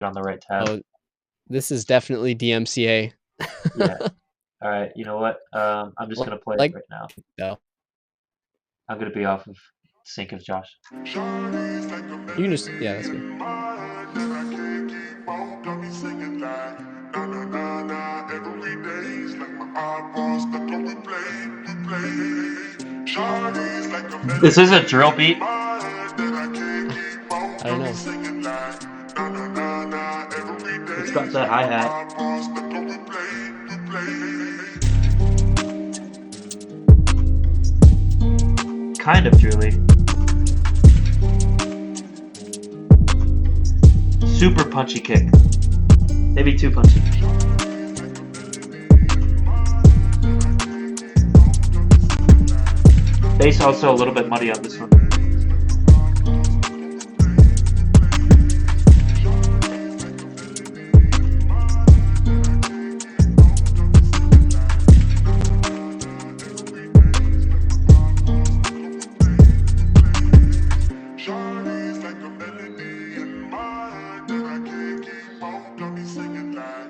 on the right tab. Oh, this is definitely DMCA. Yeah. All right. You know what? I'm just gonna play it Like right now. though. I'm gonna be off of sync of Josh. You can just yeah, that's good. This is a drill beat. I don't know. It's got that hi-hat. Kind of drilly. Super punchy kick. Maybe too punchy. Bass also a little bit muddy on this one.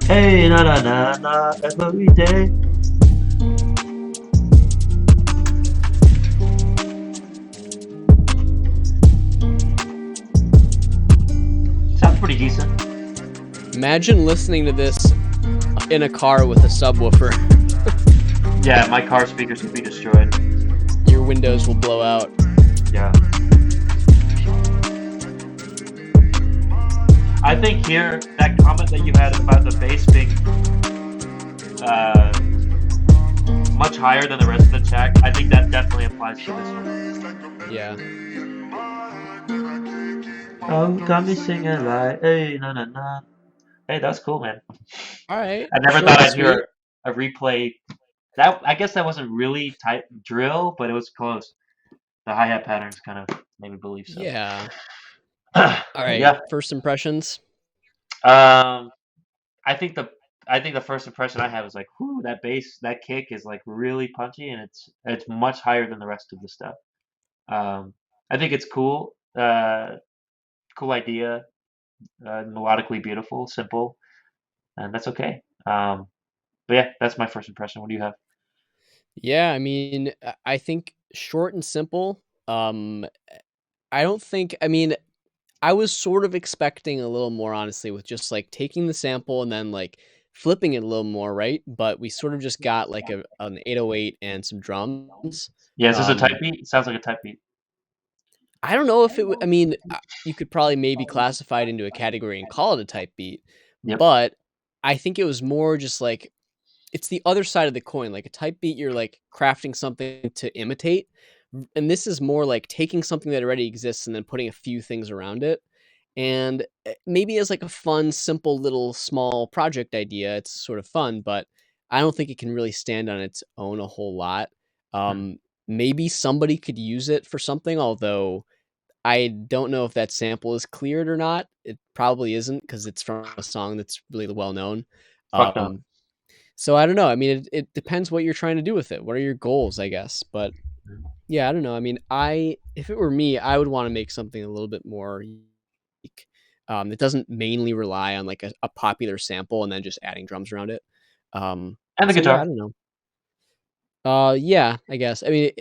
Hey, na na na na, every day. Sounds pretty decent. Imagine listening to this in a car with a subwoofer. Yeah, my car speakers would be destroyed. Your windows will blow out. Yeah. I think here, that comment that you had about the bass being much higher than the rest of the track, I think that definitely applies to this one. Yeah. Oh, got me singing like, hey, na na na. Hey, that's cool, man. All right. I never Short thought and I'd sweet. hear a replay. That I guess that wasn't really tight drill, but it was close. The hi-hat patterns kind of made me believe so. Yeah. But All right. yeah, First impressions. um, I think the I think the first impression I had was like, whoo, that bass, that kick is like really punchy, and it's much higher than the rest of the stuff. I think it's cool, cool idea, melodically beautiful, simple, and that's okay. But yeah, that's my first impression. What do you have? Yeah, I mean, I think short and simple. I don't think I mean, I was sort of expecting a little more honestly with just like taking the sample and then like flipping it a little more, right? But we sort of just got like an 808 and some drums. Yeah, is this a type Um beat? It sounds like a type beat. I don't know if I mean, you could probably maybe classify it into a category and call it a type beat, Yep. but I think it was more just like it's the other side of the coin. Like a type beat, you're like crafting something to imitate, and this is more like taking something that already exists and then putting a few things around it. And maybe as like a fun, simple little small project idea, it's sort of fun, but I don't think it can really stand on its own a whole lot. Hmm. Maybe somebody could use it for something, although I don't know if that sample is cleared or not. It probably isn't because it's from a song that's really well known. Fuck no. Um, so I don't know. I mean, it depends what you're trying to do with it. What are your goals, I guess? But yeah, I don't know. I mean, I if it were me, I would want to make something a little bit more unique. That doesn't mainly rely on like a popular sample and then just adding drums around it. And the So yeah, I guitar. don't know. Yeah, I guess. I mean,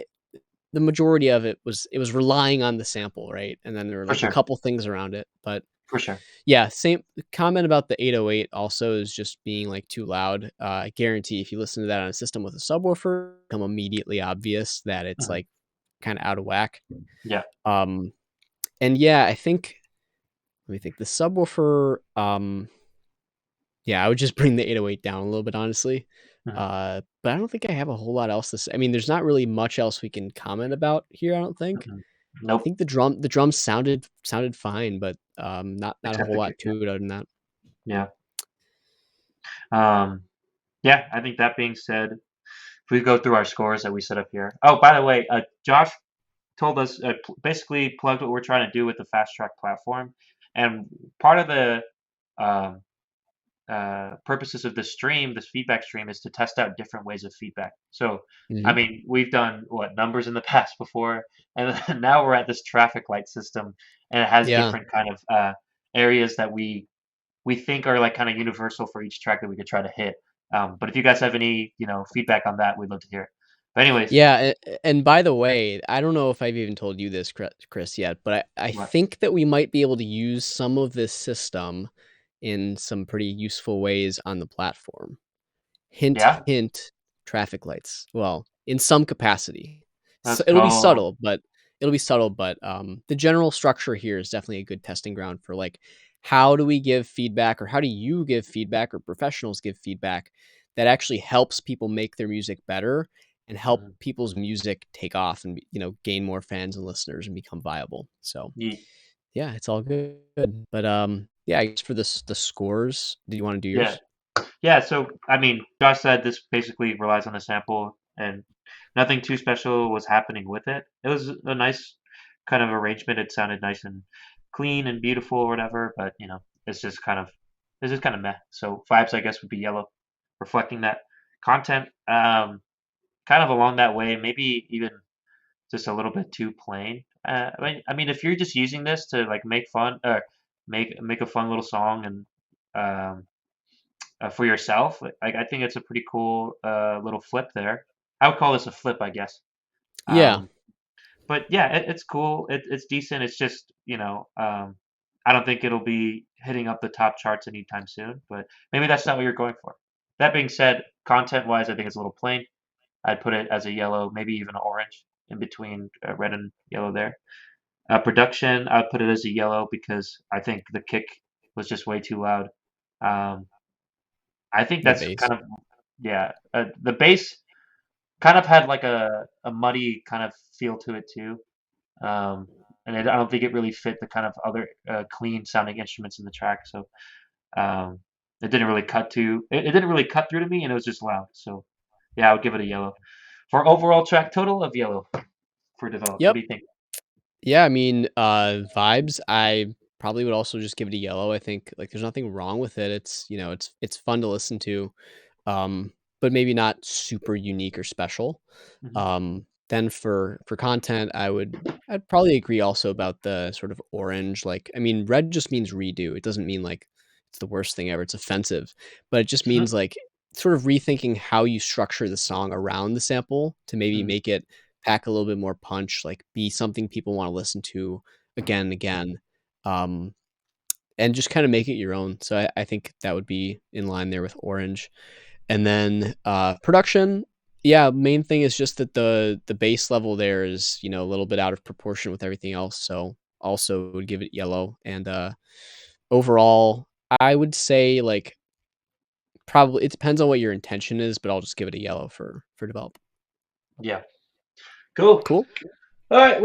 the majority of it was relying on the sample, right? And then there were For like a sure. couple things around it, but For sure. yeah, same comment about the 808 also is just being like too loud. I guarantee if you listen to that on a system with a subwoofer, it'll become immediately obvious that it's Mhm. like kind of out of whack. Yeah. Um, and yeah, I think let me think. The subwoofer, yeah, I would just bring the 808 down a little bit, honestly. Mhm. But I don't think I have a whole lot else to say. I mean, there's not really much else we can comment about here. I don't think. Mhm. I Nope. think the drums sounded fine, but not a Except whole the lot kick. Yeah. to it other than that. Yeah. Um, yeah. I think that being said, if we go through our scores that we set up here. Oh, by the way, Josh told us basically plugged what we're trying to do with the fast track platform, and part of the um, purposes of this stream, this feedback stream, is to test out different ways of feedback. So, I Hmm. mean, we've done what numbers in the past before, and now we're at this traffic light system, and it has Yeah. different kind of areas that we we think are like kind of universal for each track that we could try to hit. But if you guys have any, feedback on that, we'd love to hear it. But anyways, Yeah, and by the way, I don't know if I've even told you this, Chris, yet, but I what? think that we might be able to use some of this system in some pretty useful ways on the platform. Hint, Yeah, hint, traffic lights. Well, in some capacity. So let's it'll be go. subtle, but the general structure here is definitely a good testing ground for like how do we give feedback or how do you give feedback or professionals give feedback that actually helps people make their music better and help Mhm. people's music take off and gain more fans and listeners and become viable. So, yeah, it's all good. But yeah, I guess for this the scores, do you want to do Yeah. yours? Yeah, so I mean, Josh said this basically relies on a sample, and nothing too special was happening with it. It was a nice kind of arrangement. It sounded nice and clean and beautiful or whatever, but it's just kind of meh. So vibes, I guess, would be yellow, reflecting that content. Kind of along that way, maybe even just a little bit too plain. I mean, if you're just using this to like make fun or make a fun little song and um, for yourself. Like I think it's a pretty cool little flip there. I would call this a flip, I guess. Yeah. Um, but yeah, it's cool. It's decent. It's just I don't think it'll be hitting up the top charts anytime soon. But maybe that's not what you're going for. That being said, content-wise, I think it's a little plain. I'd put it as a yellow, maybe even an orange in between red and yellow there. Production, I'd put it as a yellow because I think the kick was just way too loud. Um, I think The that's bass. kind of yeah. The bass kind of had like a muddy kind of feel to it too, and I don't think it really fit the kind of other clean sounding instruments in the track. So it didn't really it didn't really cut through to me, and it was just loud. So yeah, I would give it a yellow for overall track total of yellow for develop. What Yep. do you think? Yeah, I mean, vibes, I probably would also just give it a yellow. I think like there's nothing wrong with it. It's fun to listen to. But maybe not super unique or special. Hmm. Then for content, I'd probably agree also about the sort of orange. Like, I mean, red just means redo. It doesn't mean like it's the worst thing ever. It's offensive, but it just means like sort of rethinking how you structure the song around the sample to maybe Hmm. make it pack a little bit more punch, like be something people want to listen to again and again. Um, and just kind of make it your own. So I think that would be in line there with orange. And then production, yeah, main thing is just that the base level there is, a little bit out of proportion with everything else. So also would give it yellow. And overall, I would say like probably it depends on what your intention is, but I'll just give it a yellow for develop. Yeah. Cool. Cool. All right.